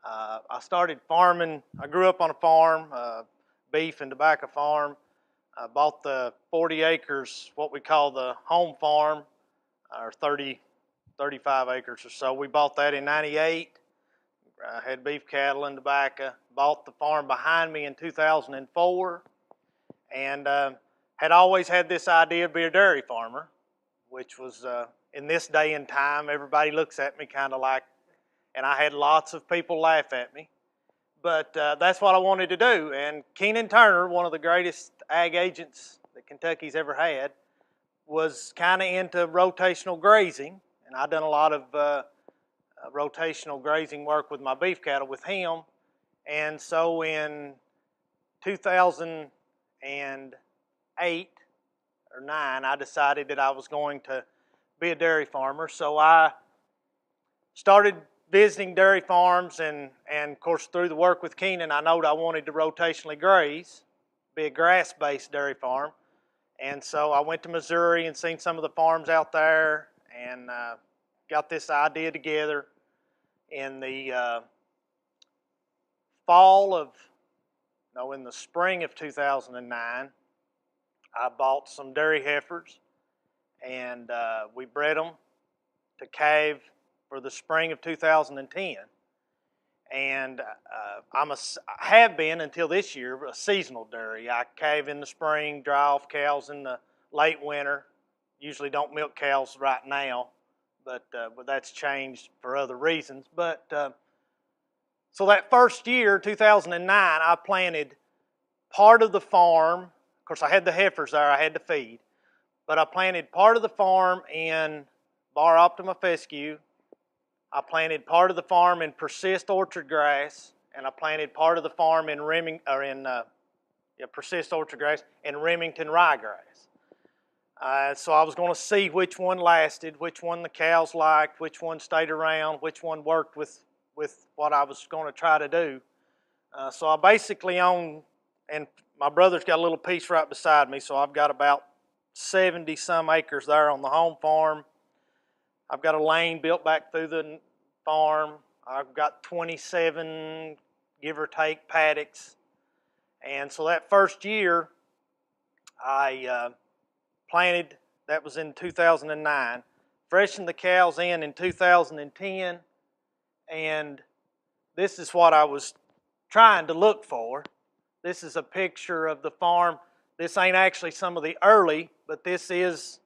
I started farming. I grew up on a farm, beef and tobacco farm. I bought the 40 acres, what we call the home farm, or 35 acres or so. We bought that in '98. I had beef cattle and tobacco. Bought the farm behind me in 2004, and had always had this idea to be a dairy farmer, which was in this day and time, everybody looks at me kind of like, and I had lots of people laugh at me. But that's what I wanted to do. And Keenan Turner, one of the greatest ag agents that Kentucky's ever had, was kind of into rotational grazing. And I've done a lot of rotational grazing work with my beef cattle with him. And so in 2008 or 9, I decided that I was going to be a dairy farmer. So I started visiting dairy farms, and of course through the work with Keenan, I know I wanted to rotationally graze, be a grass-based dairy farm. And so I went to Missouri and seen some of the farms out there, and got this idea together. In the in the spring of 2009, I bought some dairy heifers, and we bred them to calve for the spring of 2010. And I have been until this year a seasonal dairy. I calve in the spring, dry off cows in the late winter. Usually don't milk cows right now, but that's changed for other reasons. But so that first year, 2009, I planted part of the farm. Of course, I had the heifers there I had to feed, but I planted part of the farm in Bar Optima Fescue. I planted part of the farm in persist orchard grass, and I planted part of the farm in persist orchard grass and Remington ryegrass. So I was going to see which one lasted, which one the cows liked, which one stayed around, which one worked with what I was going to try to do. So I basically own, and my brother's got a little piece right beside me, so I've got about 70 some acres there on the home farm. I've got a lane built back through the farm. I've got 27, give or take, paddocks. And so that first year, I planted, that was in 2009, freshened the cows in 2010, and this is what I was trying to look for. This is a picture of the farm. This ain't actually some of the early, but this is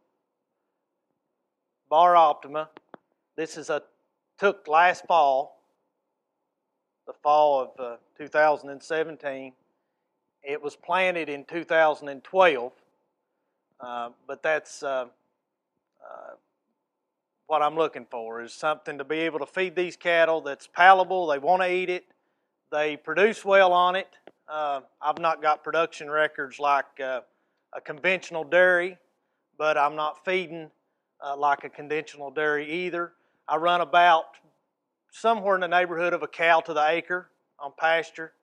Bar Optima. This is took last fall, the fall of 2017. It was planted in 2012, but that's what I'm looking for, is something to be able to feed these cattle that's palatable. They want to eat it. They produce well on it. I've not got production records like a conventional dairy, but I'm not feeding like a conventional dairy either. I run about somewhere in the neighborhood of a cow to the acre on pasture.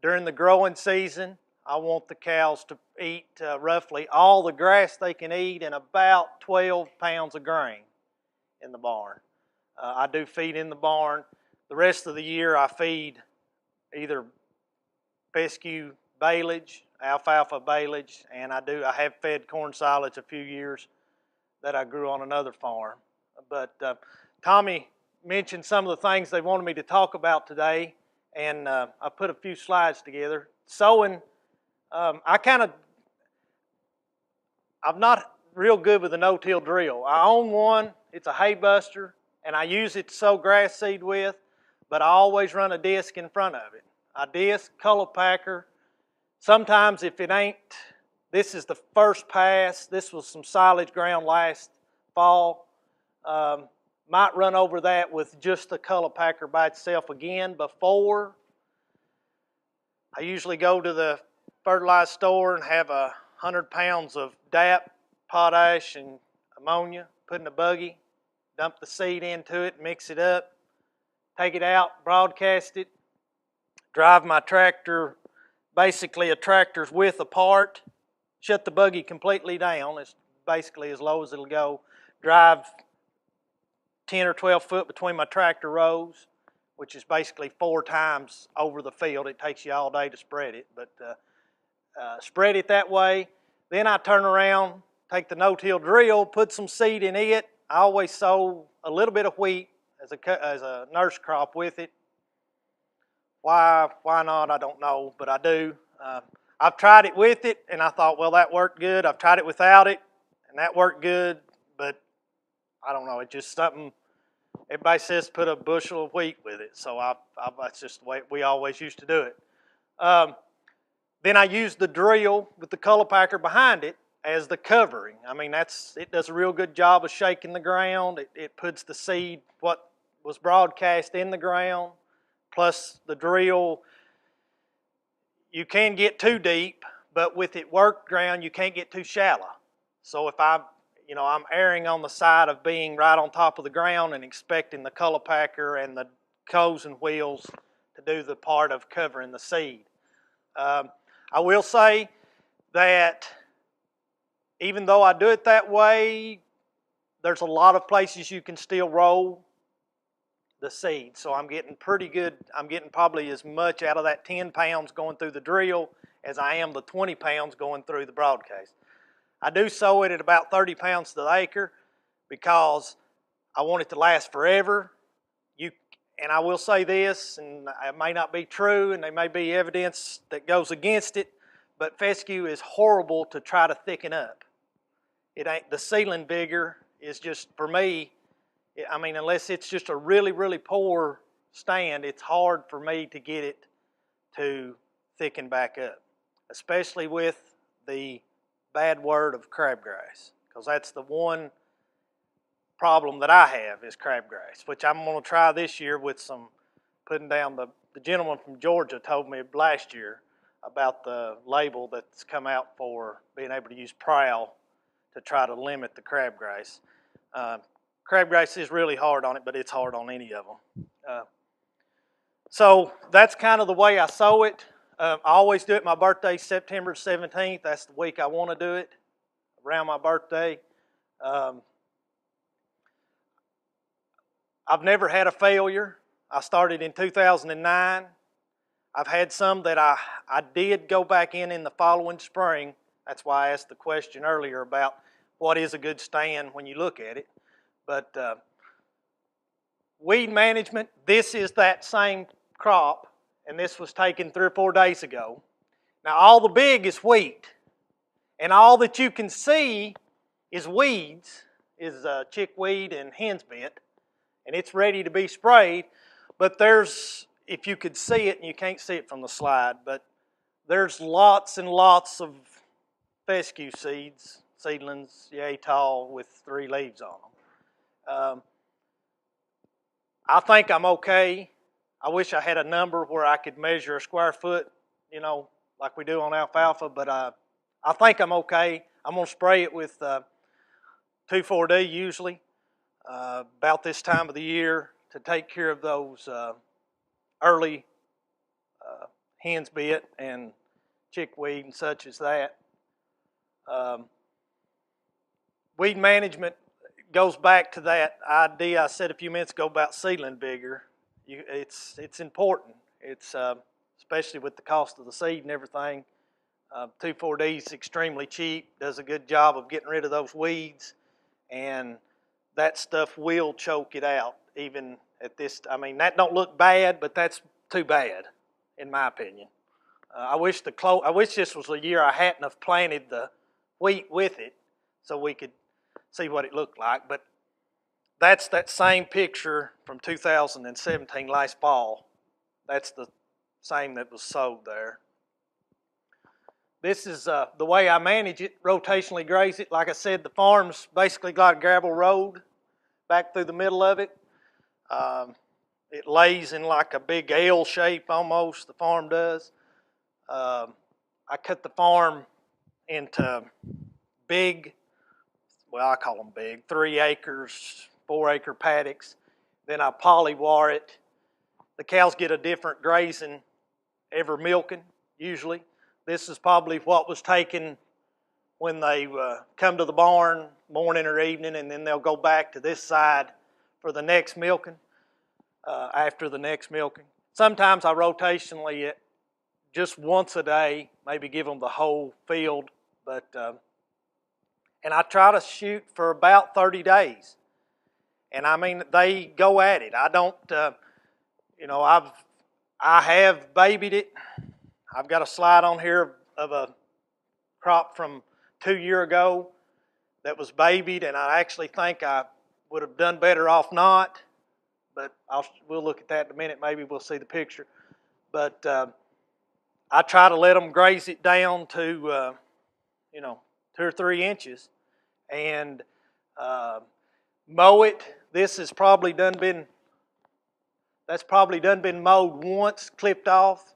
During the growing season, I want the cows to eat roughly all the grass they can eat and about 12 pounds of grain in the barn. I do feed in the barn. The rest of the year I feed either fescue baleage, alfalfa baleage, and I have fed corn silage a few years that I grew on another farm. But Tommy mentioned some of the things they wanted me to talk about today, and I put a few slides together. Sowing, I'm not real good with a no-till drill. I own one. It's a hay buster, and I use it to sow grass seed with, but I always run a disc in front of it. A disc, color packer. Sometimes if it ain't, this is the first pass. This was some silage ground last fall. Might run over that with just the color packer by itself again before. I usually go to the fertilizer store and have 100 pounds of DAP, potash, and ammonia, put in a buggy, dump the seed into it, mix it up, take it out, broadcast it, drive my tractor, basically a tractor's width apart, shut the buggy completely down. It's basically as low as it'll go. Drive 10 or 12 foot between my tractor rows. which is basically 4 times over the field. It takes you all day to spread it, but spread it that way. Then I turn around, take the no-till drill, put some seed in it. I always sow a little bit of wheat as a nurse crop with it. Why not? I don't know, but I do. I've tried it with it, and I thought, well, that worked good. I've tried it without it, and that worked good, but I don't know. It's just something. Everybody says put a bushel of wheat with it, so that's just the way we always used to do it. Then I use the drill with the color packer behind it as the covering. I mean, it does a real good job of shaking the ground. It puts the seed, what was broadcast, in the ground. Plus the drill, you can get too deep, but with it worked ground, you can't get too shallow. So if I'm erring on the side of being right on top of the ground and expecting the color packer and the coes and wheels to do the part of covering the seed. I will say that even though I do it that way, there's a lot of places you can still roll the seed. So I'm getting pretty good. I'm getting probably as much out of that 10 pounds going through the drill as I am the 20 pounds going through the broadcast. I do sow it at about 30 pounds to the acre because I want it to last forever. And I will say this, and it may not be true, and there may be evidence that goes against it, but fescue is horrible to try to thicken up. It ain't, the seedling vigor is just, for me, I mean, unless it's just a really, really poor stand, it's hard for me to get it to thicken back up, especially with the bad word of crabgrass, because that's the one problem that I have is crabgrass, which I'm going to try this year with some putting down. The gentleman from Georgia told me last year about the label that's come out for being able to use prowl to try to limit the crabgrass. Crabgrass is really hard on it, but it's hard on any of them. So that's kind of the way I sow it. I always do it. My birthday, September 17th. That's the week I want to do it, around my birthday. I've never had a failure. I started in 2009. I've had some that I did go back in the following spring. That's why I asked the question earlier about what is a good stand when you look at it. But weed management, this is that same crop, and this was taken 3 or 4 days ago. Now all the big is wheat, and all that you can see is weeds, is chickweed and hen's bit, and it's ready to be sprayed. But there's, if you could see it, and you can't see it from the slide, but there's lots and lots of fescue seedlings, yay tall, with 3 leaves on them. I think I'm okay. I wish I had a number where I could measure a square foot, like we do on alfalfa, but I think I'm okay. I'm going to spray it with 2,4-D usually about this time of the year to take care of those early hen's bit and chickweed and such as that. Weed management goes back to that idea I said a few minutes ago about seedling vigor. It's important. It's especially with the cost of the seed and everything. 2,4-D is extremely cheap. Does a good job of getting rid of those weeds, and that stuff will choke it out. Even at this, I mean, that don't look bad, but that's too bad, in my opinion. I wish this was a year I hadn't have planted the wheat with it, so we could see what it looked like. But that's that same picture from 2017 last fall. That's the same that was sowed there. This is the way I manage it, rotationally graze it. Like I said, the farm's basically got a gravel road back through the middle of it. It lays in like a big L shape almost, the farm does. I cut the farm into big, well, I call them big, 3 acres, 4 acre paddocks. Then I polywire it. The cows get a different grazing every milking, usually. This is probably what was taken when they come to the barn morning or evening, and then they'll go back to this side for the next milking. after the next milking. Sometimes I rotationally it just once a day, maybe give them the whole field, but and I try to shoot for about 30 days. And I mean, they go at it. I don't, you know, I have babied it. I've got a slide on here of a crop from 2 years ago that was babied, and I actually think I would have done better off not, but we'll look at that in a minute. Maybe we'll see the picture. But I try to let them graze it down to, you know, 2 or 3 inches, and mow it. This has probably been mowed once, clipped off,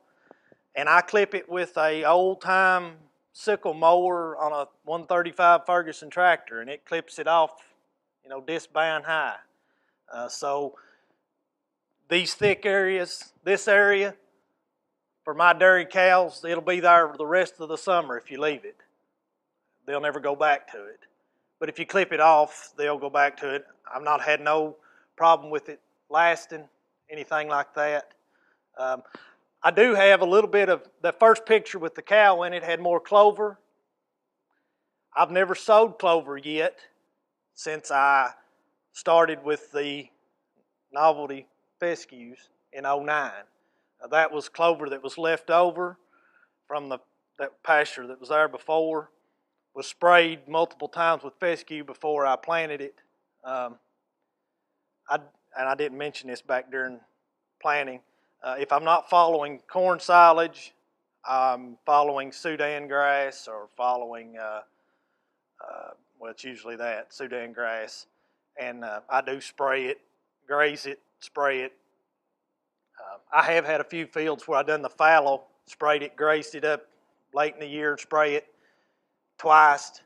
and I clip it with a old-time sickle mower on a 135 Ferguson tractor, and it clips it off, you know, disc-bound high. So these thick areas, this area, for my dairy cows, it'll be there the rest of the summer if you leave it. They'll never go back to it. But if you clip it off, they'll go back to it. I've not had no problem with it lasting, anything like that. I do have a little bit of, the first picture with the cow in it had more clover. I've never sowed clover yet since I started with the novelty fescues in '09. That was clover that was left over from that pasture that was there before. Was sprayed multiple times with fescue before I planted it. And I didn't mention this back during planting. If I'm not following corn silage, I'm following Sudan grass or following, well, it's usually that, Sudan grass. And I do spray it, graze it, spray it. I have had a few fields where I've done the fallow, sprayed it, grazed it up late in the year and spray it twice.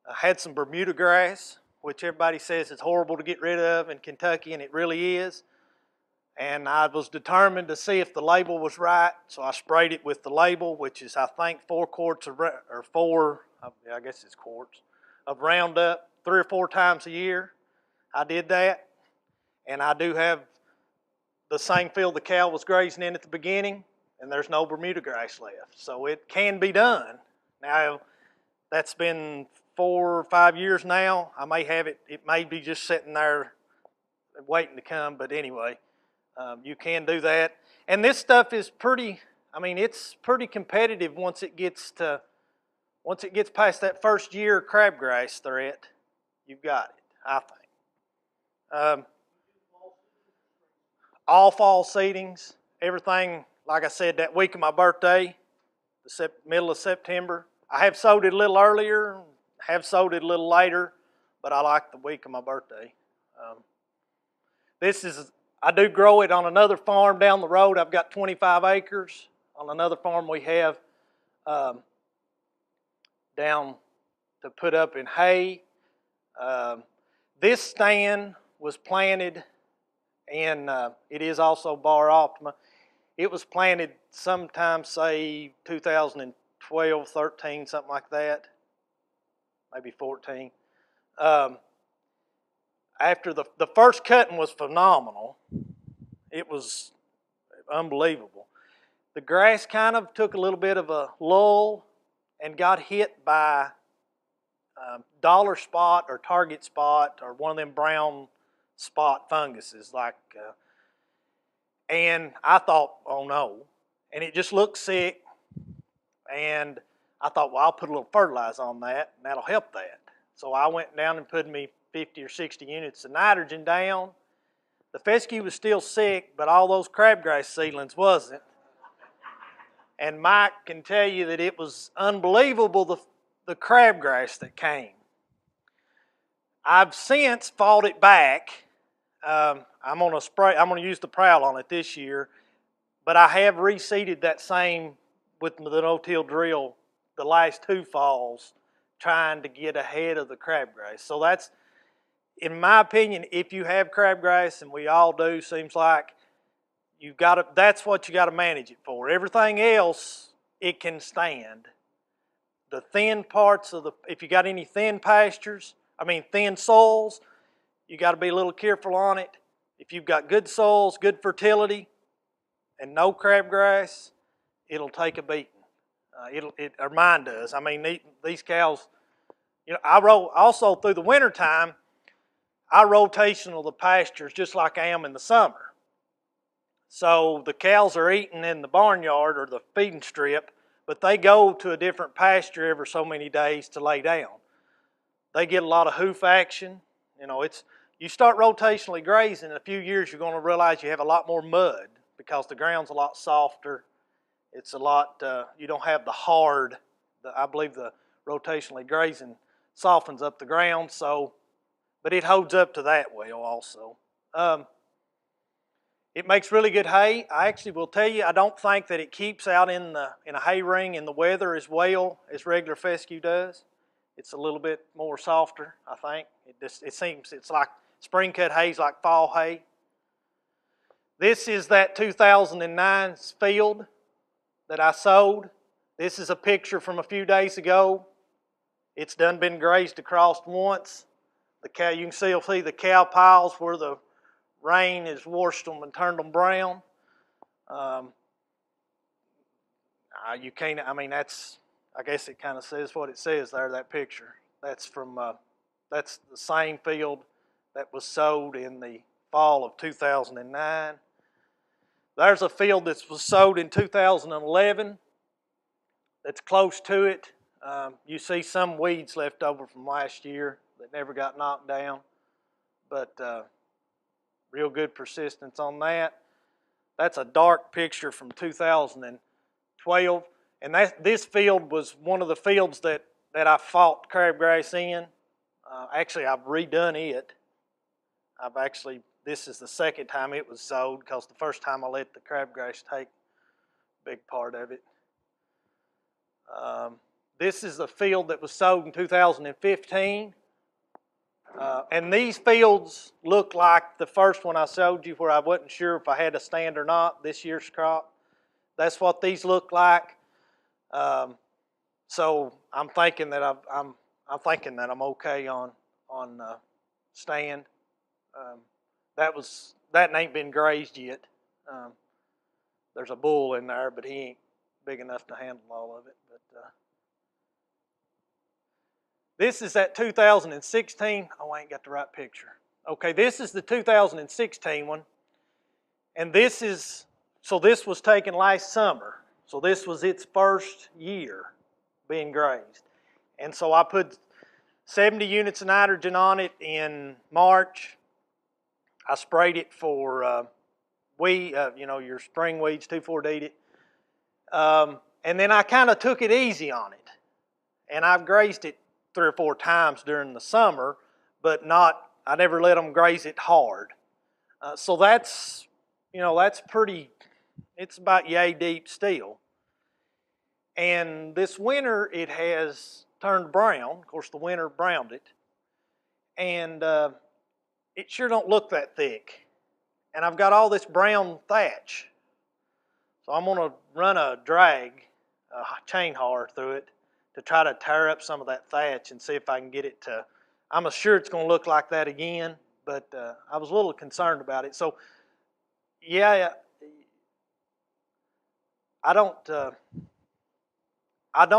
I had some Bermuda grass, which everybody says is horrible to get rid of in Kentucky, and it really is. And I was determined to see if the label was right, so I sprayed it with the label, which is, I think, 4 quarts of, or 4, I guess it's quarts, of Roundup 3 or 4 times a year. I did that, and I do have the same field the cow was grazing in at the beginning, and there's no Bermuda grass left. So it can be done. Now, that's been 4 or 5 years now. I may have it, it may be just sitting there waiting to come, but anyway, you can do that. And this stuff is pretty, I mean, it's pretty competitive once it gets past that first year crabgrass threat. You've got it, I think. All fall seedings, everything, like I said, that week of my birthday, the middle of September. I have sowed it a little earlier, have sowed it a little later, but I like the week of my birthday. I do grow it on another farm down the road. I've got 25 acres on another farm we have down to put up in hay. This stand was planted in, it is also Bar Optima. It was planted sometime, say, 2012, 13, something like that, maybe 14. After the first cutting was phenomenal. It was unbelievable. The grass kind of took a little bit of a lull and got hit by dollar spot or target spot or one of them brown spot funguses and I thought, oh no, and it just looked sick, and I thought, well, I'll put a little fertilizer on that and that'll help that. So I went down and put me 50 or 60 units of nitrogen down. The fescue was still sick, but all those crabgrass seedlings wasn't. And Mike can tell you that it was unbelievable the crabgrass that came. I've since fought it back. I'm going to use the prowl on it this year, but I have reseeded that same with the no-till drill the last 2 falls, trying to get ahead of the crabgrass. So that's, in my opinion, if you have crabgrass, and we all do, seems like, that's what you got to manage it for. Everything else, it can stand. The thin parts of if you got any thin soils, you got to be a little careful on it. if you've got good soils, good fertility, and no crabgrass, it'll take a beating. Or mine does. I mean, these cows, you know, also through the wintertime, I rotational the pastures just like I am in the summer. So the cows are eating in the barnyard or the feeding strip, but they go to a different pasture every so many days to lay down. They get a lot of hoof action. You know, you start rotationally grazing, in a few years you're going to realize you have a lot more mud because the ground's a lot softer. It's a lot, you don't have the hard, I believe the rotationally grazing softens up the ground, so, but it holds up to that well also. It makes really good hay. I actually will tell you, I don't think that it keeps out in a hay ring in the weather as well as regular fescue does. It's a little bit more softer, I think. It seems it's like spring cut hay's like fall hay. This is that 2009 field that I sowed. This is a picture from a few days ago. It's done been grazed across once. You can still see the cow piles where the rain has washed them and turned them brown. You can't, I mean, I guess it kind of says what it says there, that picture. That's that's the same field that was sowed in the fall of 2009. There's a field that was sowed in 2011 that's close to it. You see some weeds left over from last year that never got knocked down, but real good persistence on that. That's a dark picture from 2012, and this field was one of the fields that I fought crabgrass in. Actually, I've redone it. This is the second time it was sowed because the first time I let the crabgrass take a big part of it. This is the field that was sowed in 2015. And these fields look like the first one I showed you where I wasn't sure if I had a stand or not, this year's crop. That's what these look like. So I'm thinking that I'm okay on stand. That ain't been grazed yet. There's a bull in there, but he ain't big enough to handle all of it. But this is that 2016. Oh, I ain't got the right picture. Okay, this is the 2016 one, and this was taken last summer. So this was its first year being grazed, and so I put 70 units of nitrogen on it in March. I sprayed it for your spring weeds, 2,4-D it. And then I kind of took it easy on it. And I've grazed it 3 or 4 times during the summer, but I never let them graze it hard. So that's pretty, it's about yay deep still. And this winter it has turned brown. Of course, the winter browned it. And it sure don't look that thick. And I've got all this brown thatch. So I'm going to run a chain hauler through it to try to tear up some of that thatch and see if I can get it to, I'm sure it's going to look like that again, but I was a little concerned about it. So, yeah, I don't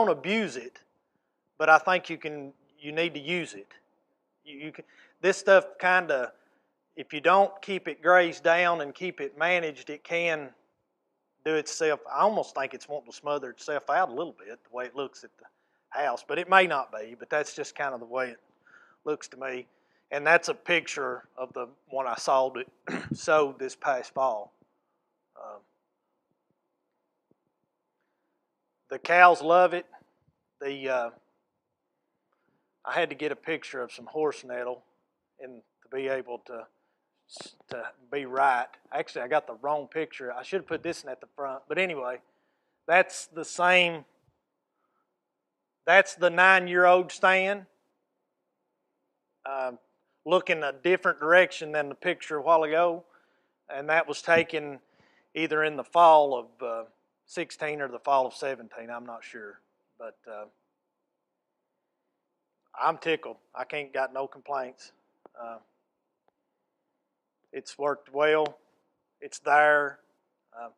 abuse it, but I think you need to use it. This stuff kind of, if you don't keep it grazed down and keep it managed, it can do itself. I almost think it's wanting to smother itself out a little bit, the way it looks at the house, but it may not be, but that's just kind of the way it looks to me. And that's a picture of the one I sowed this past fall. The cows love it. I had to get a picture of some horse nettle and to be able to be right. Actually, I got the wrong picture. I should have put this in at the front. But anyway, that's the same. That's the 9-year-old stand. Looking a different direction than the picture a while ago. And that was taken either in the fall of 16 or the fall of 17. I'm not sure. But I'm tickled. I got no complaints. It's worked well. It's there. Um,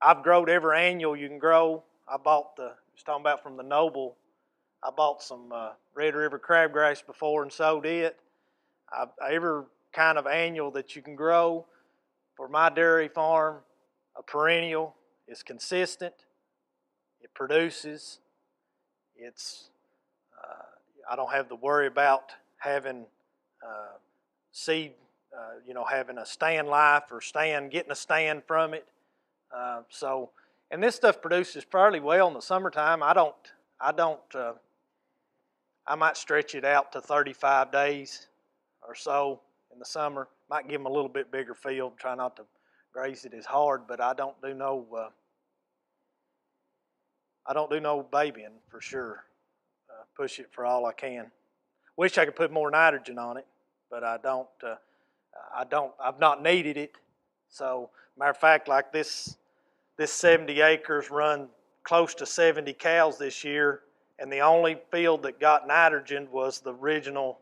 I've growed every annual you can grow. I was talking about from the Noble, I bought some Red River crabgrass before and sowed it. Every kind of annual that you can grow for my dairy farm, a perennial is consistent. It produces. It's I don't have to worry about having seed, having a stand life or getting a stand from it. And this stuff produces fairly well in the summertime. I might stretch it out to 35 days or so in the summer. Might give them a little bit bigger field. Try not to graze it as hard, but I don't do no babying for sure. Push it for all I can. Wish I could put more nitrogen on it, but I don't. I've not needed it. So, matter of fact, like this 70 acres run close to 70 cows this year, and the only field that got nitrogen was the original,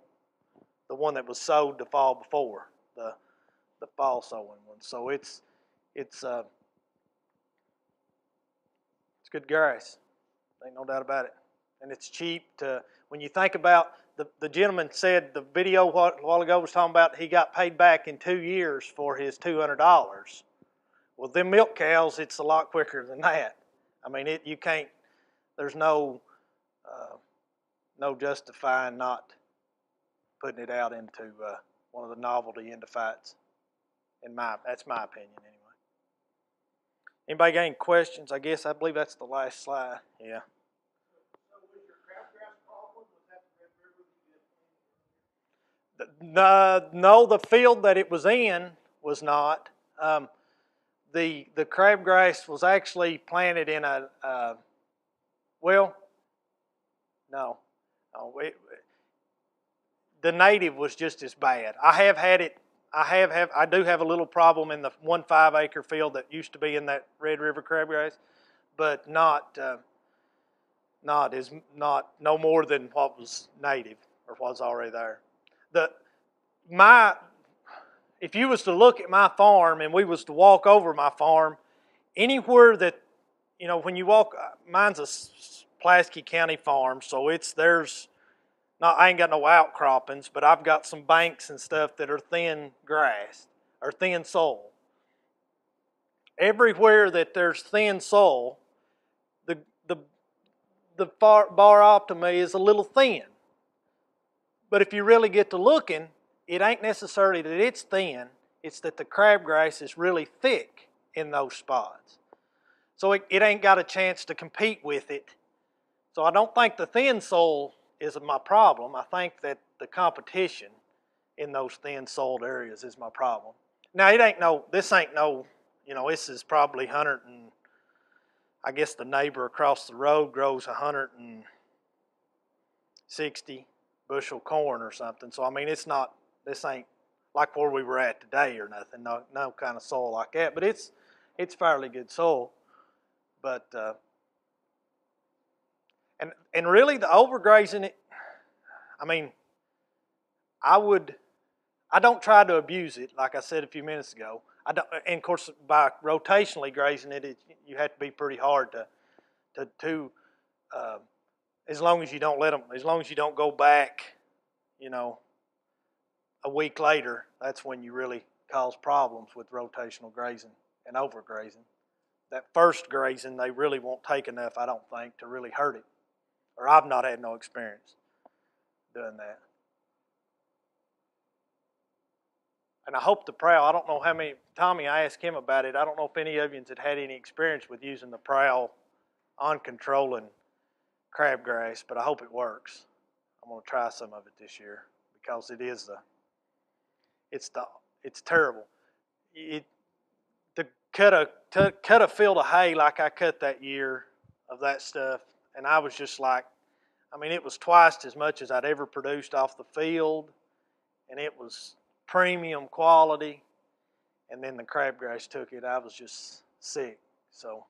the one that was sowed the fall before, the fall sowing one. So it's good grass. Ain't no doubt about it. And it's cheap when you think about, the gentleman said the video a while ago was talking about he got paid back in 2 years for his $200. Well, them milk cows, it's a lot quicker than that. I mean, you can't, there's no justifying not putting it out into one of the novelty endophytes. That's my opinion anyway. Anybody got any questions? I believe that's the last slide. Yeah. So was your crabgrass problem, was that the Red River you No, the field that it was in was not. The crabgrass was actually planted in the native was just as bad. I do have a little problem in the 1 5-acre field that used to be in that Red River crabgrass, but no more than what was native or what was already there. If you was to look at my farm and we was to walk over my farm, anywhere that, when you walk, mine's a Pulaski County farm, so I ain't got no outcroppings, but I've got some banks and stuff that are thin grass or thin soil. Everywhere that there's thin soil, the bar optima is a little thin. But if you really get to looking, it ain't necessarily that it's thin, it's that the crabgrass is really thick in those spots. So it ain't got a chance to compete with it. So I don't think the thin soil is my problem. I think that the competition in those thin soiled areas is my problem. Now this is probably 100 and I guess the neighbor across the road grows 160 bushel corn or something. So I mean this ain't like where we were at today or nothing. No kind of soil like that. But it's fairly good soil. But and really the overgrazing it, I mean, I don't try to abuse it, like I said a few minutes ago. And of course, by rotationally grazing it, you have to be pretty hard to as long as you don't go back, a week later, that's when you really cause problems with rotational grazing and overgrazing. That first grazing, they really won't take enough, I don't think, to really hurt it. Or I've not had no experience doing that. And I hope the prowl, I don't know how many, Tommy, I asked him about it. I don't know if any of you had any experience with using the prowl on controlling crabgrass, but I hope it works. I'm going to try some of it this year because it's terrible. To cut a field of hay like I cut that year of that stuff, and I was just like, it was twice as much as I'd ever produced off the field, and it was premium quality, and then the crabgrass took it. I was just sick. So